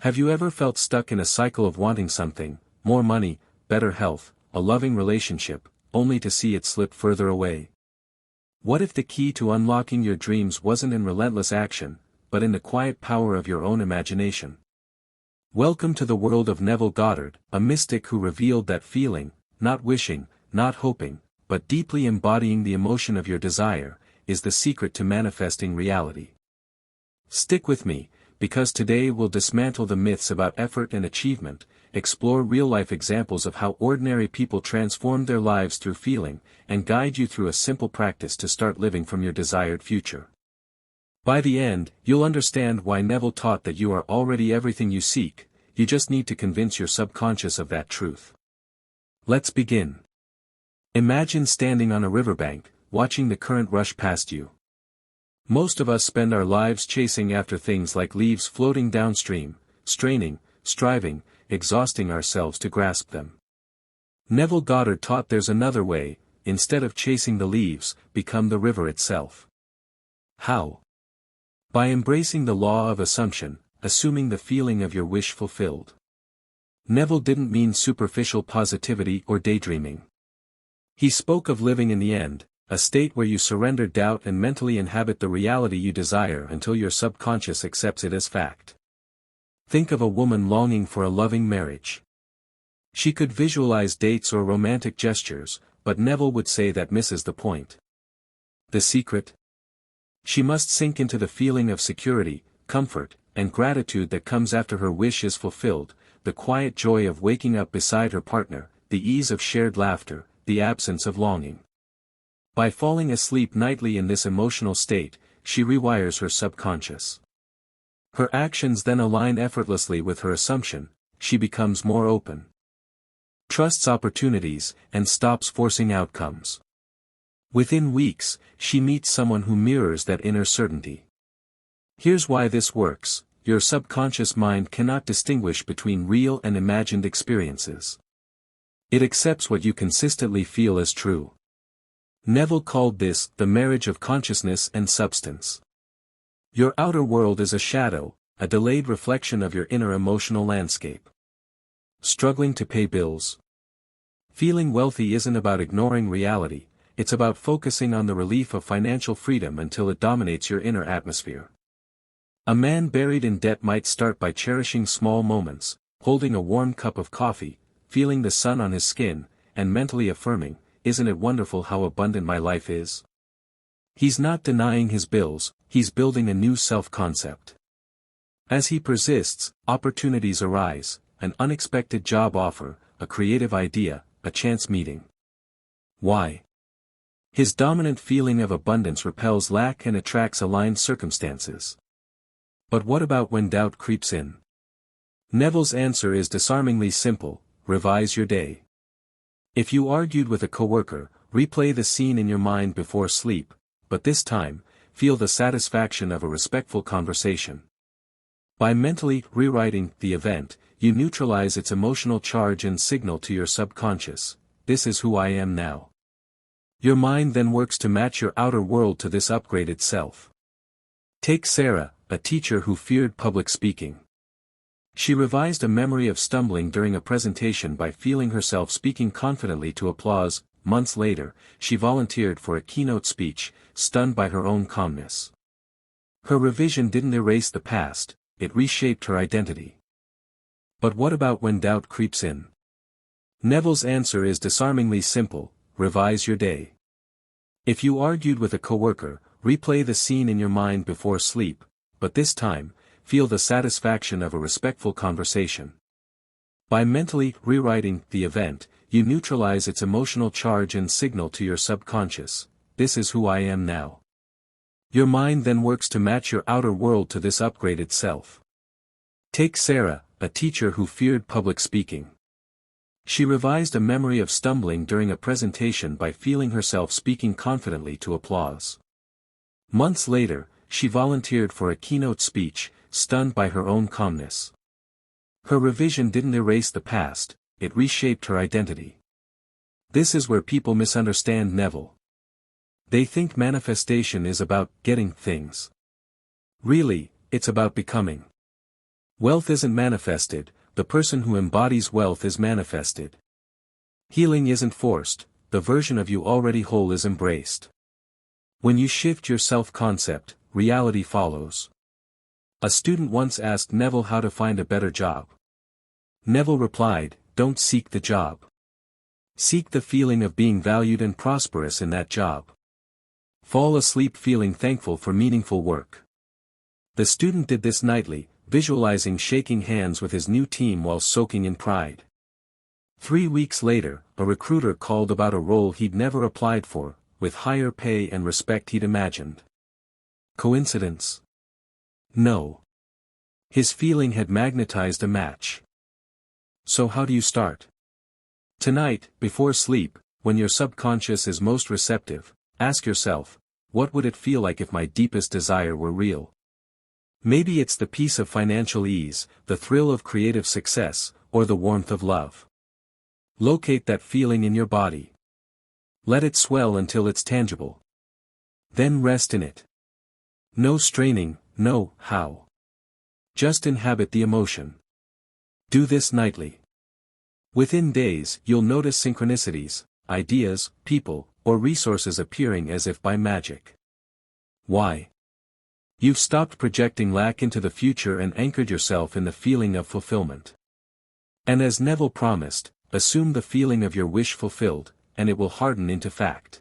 Have you ever felt stuck in a cycle of wanting something, more money, better health, a loving relationship, only to see it slip further away? What if the key to unlocking your dreams wasn't in relentless action, but in the quiet power of your own imagination? Welcome to the world of Neville Goddard, a mystic who revealed that feeling, not wishing, not hoping, but deeply embodying the emotion of your desire, is the secret to manifesting reality. Stick with me, because today we'll dismantle the myths about effort and achievement, explore real-life examples of how ordinary people transformed their lives through feeling, and guide you through a simple practice to start living from your desired future. By the end, you'll understand why Neville taught that you are already everything you seek. You just need to convince your subconscious of that truth. Let's begin. Imagine standing on a riverbank, watching the current rush past you. Most of us spend our lives chasing after things like leaves floating downstream, straining, striving, exhausting ourselves to grasp them. Neville Goddard taught there's another way. Instead of chasing the leaves, become the river itself. How? By embracing the law of assumption, assuming the feeling of your wish fulfilled. Neville didn't mean superficial positivity or daydreaming. He spoke of living in the end, a state where you surrender doubt and mentally inhabit the reality you desire until your subconscious accepts it as fact. Think of a woman longing for a loving marriage. She could visualize dates or romantic gestures, but Neville would say that misses the point. The secret? She must sink into the feeling of security, comfort, and gratitude that comes after her wish is fulfilled, the quiet joy of waking up beside her partner, the ease of shared laughter, the absence of longing. By falling asleep nightly in this emotional state, she rewires her subconscious. Her actions then align effortlessly with her assumption. She becomes more open, trusts opportunities, and stops forcing outcomes. Within weeks, she meets someone who mirrors that inner certainty. Here's why this works: your subconscious mind cannot distinguish between real and imagined experiences. It accepts what you consistently feel as true. Neville called this the marriage of consciousness and substance. Your outer world is a shadow, a delayed reflection of your inner emotional landscape. Struggling to pay bills? Feeling wealthy isn't about ignoring reality, it's about focusing on the relief of financial freedom until it dominates your inner atmosphere. A man buried in debt might start by cherishing small moments, holding a warm cup of coffee, feeling the sun on his skin, and mentally affirming, "Isn't it wonderful how abundant my life is?" He's not denying his bills, he's building a new self-concept. As he persists, opportunities arise: an unexpected job offer, a creative idea, a chance meeting. Why? His dominant feeling of abundance repels lack and attracts aligned circumstances. But what about when doubt creeps in? Neville's answer is disarmingly simple: revise your day. If you argued with a coworker, replay the scene in your mind before sleep, but this time, feel the satisfaction of a respectful conversation. By mentally rewriting the event, you neutralize its emotional charge and signal to your subconscious, "This is who I am now." Your mind then works to match your outer world to this upgraded self. Take Sarah, a teacher who feared public speaking. She revised a memory of stumbling during a presentation by feeling herself speaking confidently to applause. Months later, she volunteered for a keynote speech, stunned by her own calmness. Her revision didn't erase the past, it reshaped her identity. But what about when doubt creeps in? Neville's answer is disarmingly simple: revise your day. If you argued with a coworker, replay the scene in your mind before sleep, but this time, feel the satisfaction of a respectful conversation. By mentally rewriting the event, you neutralize its emotional charge and signal to your subconscious, "This is who I am now." Your mind then works to match your outer world to this upgraded self. Take Sarah, a teacher who feared public speaking. She revised a memory of stumbling during a presentation by feeling herself speaking confidently to applause. Months later, she volunteered for a keynote speech, stunned by her own calmness. Her revision didn't erase the past, it reshaped her identity. This is where people misunderstand Neville. They think manifestation is about getting things. Really, it's about becoming. Wealth isn't manifested, the person who embodies wealth is manifested. Healing isn't forced, the version of you already whole is embraced. When you shift your self-concept, reality follows. A student once asked Neville how to find a better job. Neville replied, "Don't seek the job. Seek the feeling of being valued and prosperous in that job. Fall asleep feeling thankful for meaningful work." The student did this nightly, visualizing shaking hands with his new team while soaking in pride. 3 weeks later, a recruiter called about a role he'd never applied for, with higher pay and respect he'd imagined. Coincidence? No. His feeling had magnetized a match. So how do you start? Tonight, before sleep, when your subconscious is most receptive, ask yourself, what would it feel like if my deepest desire were real? Maybe it's the peace of financial ease, the thrill of creative success, or the warmth of love. Locate that feeling in your body. Let it swell until it's tangible. Then rest in it. No straining, no how. Just inhabit the emotion. Do this nightly. Within days, you'll notice synchronicities, ideas, people, or resources appearing as if by magic. Why? You've stopped projecting lack into the future and anchored yourself in the feeling of fulfillment. And as Neville promised, assume the feeling of your wish fulfilled, and it will harden into fact.